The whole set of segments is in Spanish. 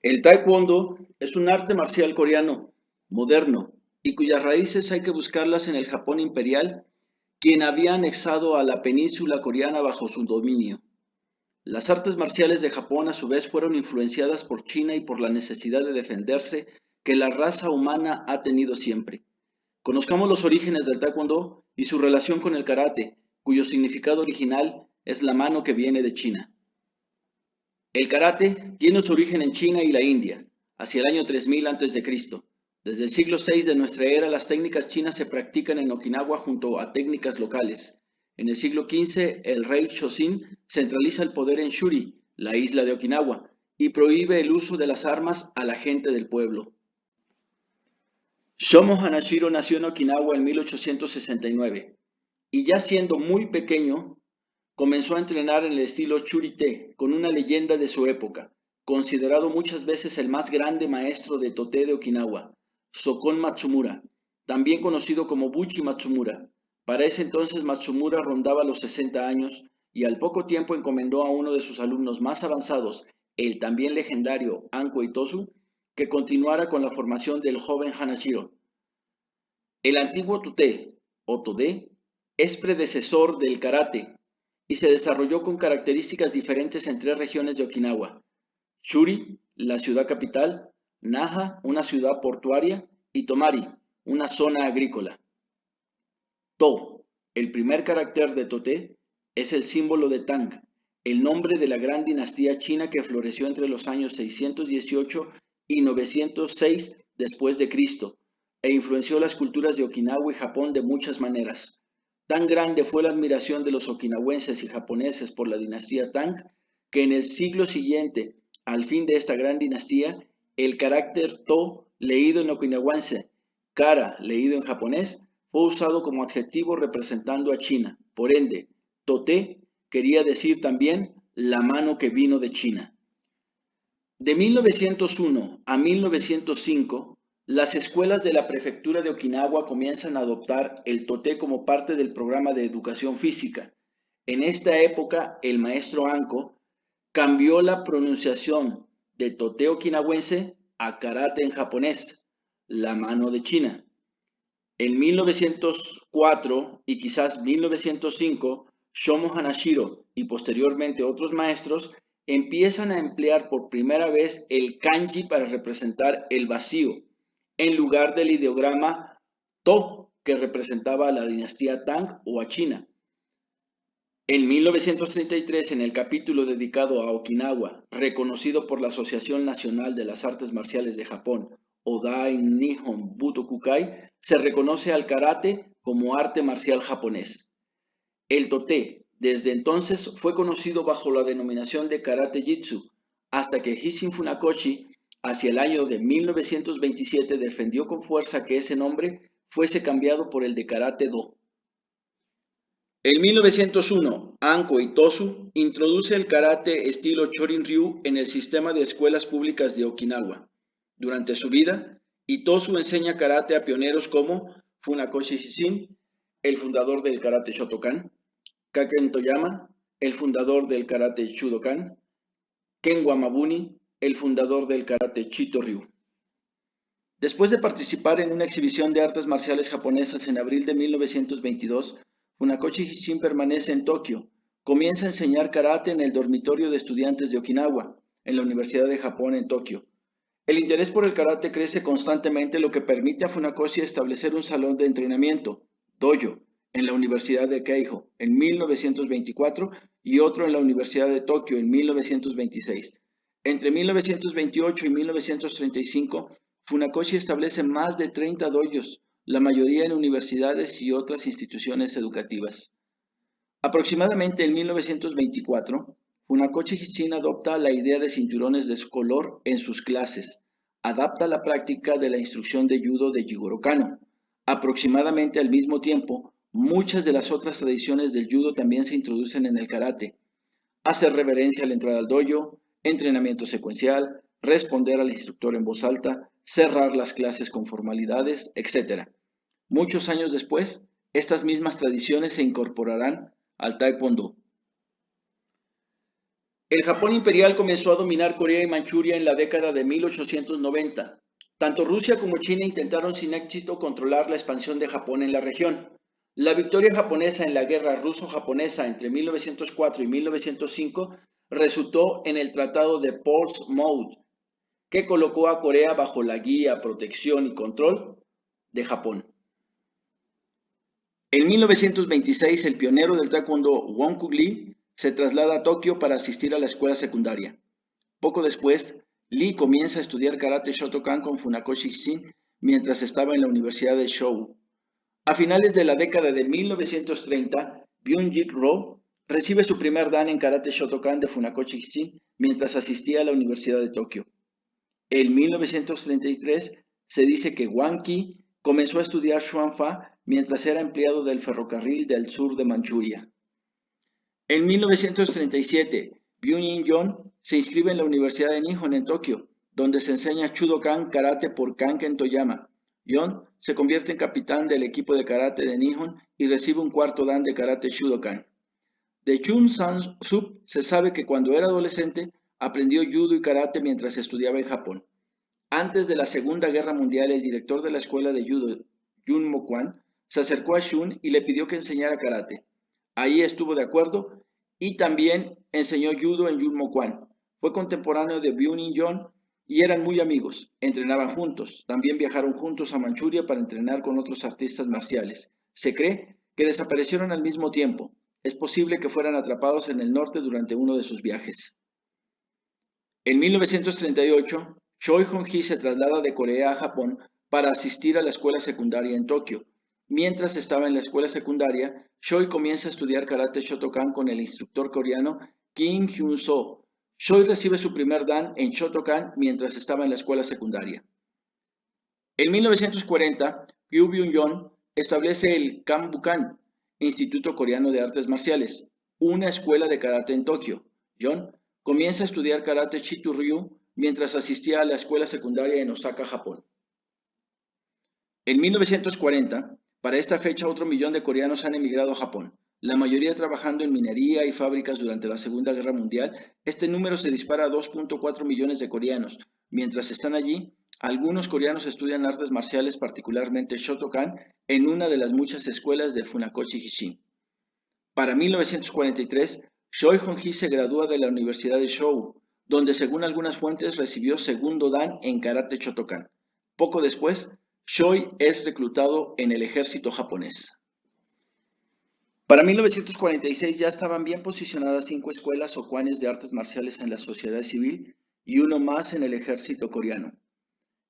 El taekwondo es un arte marcial coreano, moderno, y cuyas raíces hay que buscarlas en el Japón imperial, quien había anexado a la península coreana bajo su dominio. Las artes marciales de Japón a su vez fueron influenciadas por China y por la necesidad de defenderse que la raza humana ha tenido siempre. Conozcamos los orígenes del taekwondo y su relación con el karate, cuyo significado original es la mano que viene de China. El karate tiene su origen en China y la India, hacia el año 3000 a.C. Desde el siglo VI de nuestra era, las técnicas chinas se practican en Okinawa junto a técnicas locales. En el siglo XV, el rey Shōzin centraliza el poder en Shuri, la isla de Okinawa, y prohíbe el uso de las armas a la gente del pueblo. Shomo Hanashiro nació en Okinawa en 1869 y ya siendo muy pequeño comenzó a entrenar en el estilo Churi-te, con una leyenda de su época, considerado muchas veces el más grande maestro de Tote de Okinawa, Sokon Matsumura, también conocido como Buchi Matsumura. Para ese entonces Matsumura rondaba los 60 años y al poco tiempo encomendó a uno de sus alumnos más avanzados, el también legendario Anko Itosu, que continuara con la formación del joven Hanashiro. El antiguo Tute, o Tode, es predecesor del karate y se desarrolló con características diferentes en tres regiones de Okinawa: Shuri, la ciudad capital; Naha, una ciudad portuaria; y Tomari, una zona agrícola. To, el primer carácter de Tote, es el símbolo de Tang, el nombre de la gran dinastía china que floreció entre los años 618 y 906 después de Cristo e influenció las culturas de Okinawa y Japón de muchas maneras. Tan grande fue la admiración de los okinawenses y japoneses por la dinastía Tang que en el siglo siguiente, al fin de esta gran dinastía, el carácter To leído en okinawense, Kara leído en japonés, fue usado como adjetivo representando a China. Por ende, Tote quería decir también la mano que vino de China. De 1901 a 1905, las escuelas de la prefectura de Okinawa comienzan a adoptar el Tote como parte del programa de educación física. En esta época, el maestro Anko cambió la pronunciación de Tote okinawense a Karate en japonés, la mano de China. En 1904 y quizás 1905, Shomo Hanashiro y posteriormente otros maestros empiezan a emplear por primera vez el kanji para representar el vacío, en lugar del ideograma To, que representaba a la dinastía Tang o a China. En 1933, en el capítulo dedicado a Okinawa, reconocido por la Asociación Nacional de las Artes Marciales de Japón, Odai Nihon Butokukai, se reconoce al karate como arte marcial japonés. El Tote, desde entonces, fue conocido bajo la denominación de Karate Jitsu, hasta que Isshin Funakoshi, hacia el año de 1927, defendió con fuerza que ese nombre fuese cambiado por el de Karate Do. En 1901, Anko Itosu introduce el karate estilo Chorin-ryu en el sistema de escuelas públicas de Okinawa. Durante su vida, Itosu enseña karate a pioneros como Funakoshi Shin, el fundador del karate Shotokan; Kaken Toyama, el fundador del karate Shudokan; Ken Wamabuni, el fundador del karate Chito-ryu. Después de participar en una exhibición de artes marciales japonesas en abril de 1922, Funakoshi Shin permanece en Tokio. Comienza a enseñar karate en el dormitorio de estudiantes de Okinawa, en la Universidad de Japón en Tokio. El interés por el karate crece constantemente, lo que permite a Funakoshi establecer un salón de entrenamiento, dojo, en la Universidad de Keijo en 1924 y otro en la Universidad de Tokio en 1926. Entre 1928 y 1935, Funakoshi establece más de 30 dojos, la mayoría en universidades y otras instituciones educativas. Aproximadamente en 1924, Funakoshi Shin adopta la idea de cinturones de color en sus clases. Adapta la práctica de la instrucción de judo de Jigoro Kano. Aproximadamente al mismo tiempo, muchas de las otras tradiciones del judo también se introducen en el karate. Hacer reverencia al entrar al dojo, entrenamiento secuencial, responder al instructor en voz alta, cerrar las clases con formalidades, etc. Muchos años después, estas mismas tradiciones se incorporarán al taekwondo. El Japón imperial comenzó a dominar Corea y Manchuria en la década de 1890. Tanto Rusia como China intentaron sin éxito controlar la expansión de Japón en la región. La victoria japonesa en la guerra ruso-japonesa entre 1904 y 1905 resultó en el Tratado de Portsmouth, que colocó a Corea bajo la guía, protección y control de Japón. En 1926, el pionero del taekwondo Won Kuk Lee se traslada a Tokio para asistir a la escuela secundaria. Poco después, Lee comienza a estudiar karate Shotokan con Funakoshi Shin mientras estaba en la Universidad de Shou. A finales de la década de 1930, Byung-Jik Rho recibe su primer dan en karate Shotokan de Funakoshi Shin mientras asistía a la Universidad de Tokio. En 1933 se dice que Wang Qi comenzó a estudiar Xuanfa mientras era empleado del ferrocarril del sur de Manchuria. En 1937, Byung-In se inscribe en la Universidad de Nihon en Tokio, donde se enseña Chudokan Karate por Kanken Toyama. Yon se convierte en capitán del equipo de karate de Nihon y recibe un cuarto dan de karate Shudokan. De Chun Sang-sup se sabe que cuando era adolescente aprendió judo y karate mientras estudiaba en Japón. Antes de la Segunda Guerra Mundial, el director de la escuela de judo, Jun Mo-kwan, se acercó a Shun y le pidió que enseñara karate. Ahí estuvo de acuerdo y también enseñó judo en Jun Mo-kwan. Fue contemporáneo de Byung-In y eran muy amigos. Entrenaban juntos. También viajaron juntos a Manchuria para entrenar con otros artistas marciales. Se cree que desaparecieron al mismo tiempo. Es posible que fueran atrapados en el norte durante uno de sus viajes. En 1938, Choi Hong-hee se traslada de Corea a Japón para asistir a la escuela secundaria en Tokio. Mientras estaba en la escuela secundaria, Choi comienza a estudiar karate Shotokan con el instructor coreano Kim Hyun-soo. Choi recibe su primer dan en Shotokan mientras estaba en la escuela secundaria. En 1940, Kyu Byung-yeon establece el Kanbukan, Instituto Coreano de Artes Marciales, una escuela de karate en Tokio. Yeon comienza a estudiar karate Chitu-ryu mientras asistía a la escuela secundaria en Osaka, Japón. En 1940, para esta fecha otro millón de coreanos han emigrado a Japón, la mayoría trabajando en minería y fábricas durante la Segunda Guerra Mundial. Este número se dispara a 2.4 millones de coreanos. Mientras están allí, algunos coreanos estudian artes marciales, particularmente Shotokan, en una de las muchas escuelas de Funakoshi Shin. Para 1943, Choi Hong-hee se gradúa de la Universidad de Shou, donde según algunas fuentes recibió segundo dan en karate Shotokan. Poco después, Choi es reclutado en el ejército japonés. Para 1946 ya estaban bien posicionadas 5 escuelas o kwanes de artes marciales en la sociedad civil y uno más en el ejército coreano.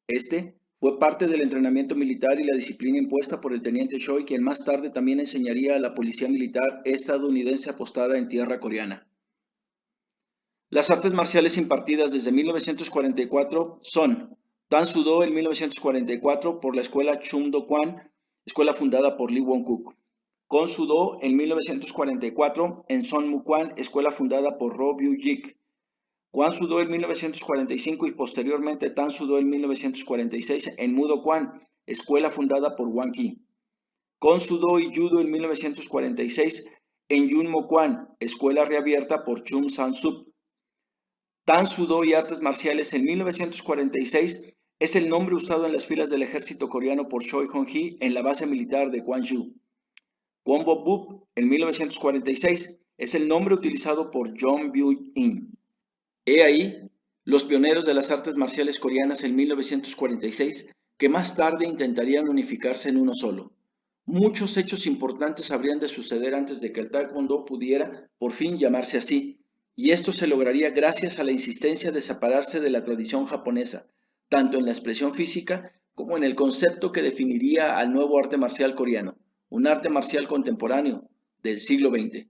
Este fue parte del entrenamiento militar y la disciplina impuesta por el teniente Choi, quien más tarde también enseñaría a la policía militar estadounidense apostada en tierra coreana. Las artes marciales impartidas desde 1944 son Dan Sudo en 1944 por la escuela Chum Do Kwan, escuela fundada por Lee Won-kuk. Kon Sudo en 1944 en Son Mu Kwan, escuela fundada por Roh Byung-jik. Kwan Sudo en 1945 y posteriormente Tan Sudo en 1946 en Mudo Kwan, escuela fundada por Wang Qi. Kon Sudo y Judo en 1946 en Yun Mo Kwan, escuela reabierta por Chum Sang-sup. Tan Sudo y artes marciales en 1946 es el nombre usado en las filas del ejército coreano por Choi Hong-hee en la base militar de Gwangju. Kwon Bok Bup en 1946 es el nombre utilizado por Jong Byung-in. He ahí los pioneros de las artes marciales coreanas en 1946, que más tarde intentarían unificarse en uno solo. Muchos hechos importantes habrían de suceder antes de que el taekwondo pudiera por fin llamarse así, y esto se lograría gracias a la insistencia de separarse de la tradición japonesa, tanto en la expresión física como en el concepto que definiría al nuevo arte marcial coreano, un arte marcial contemporáneo del siglo XX.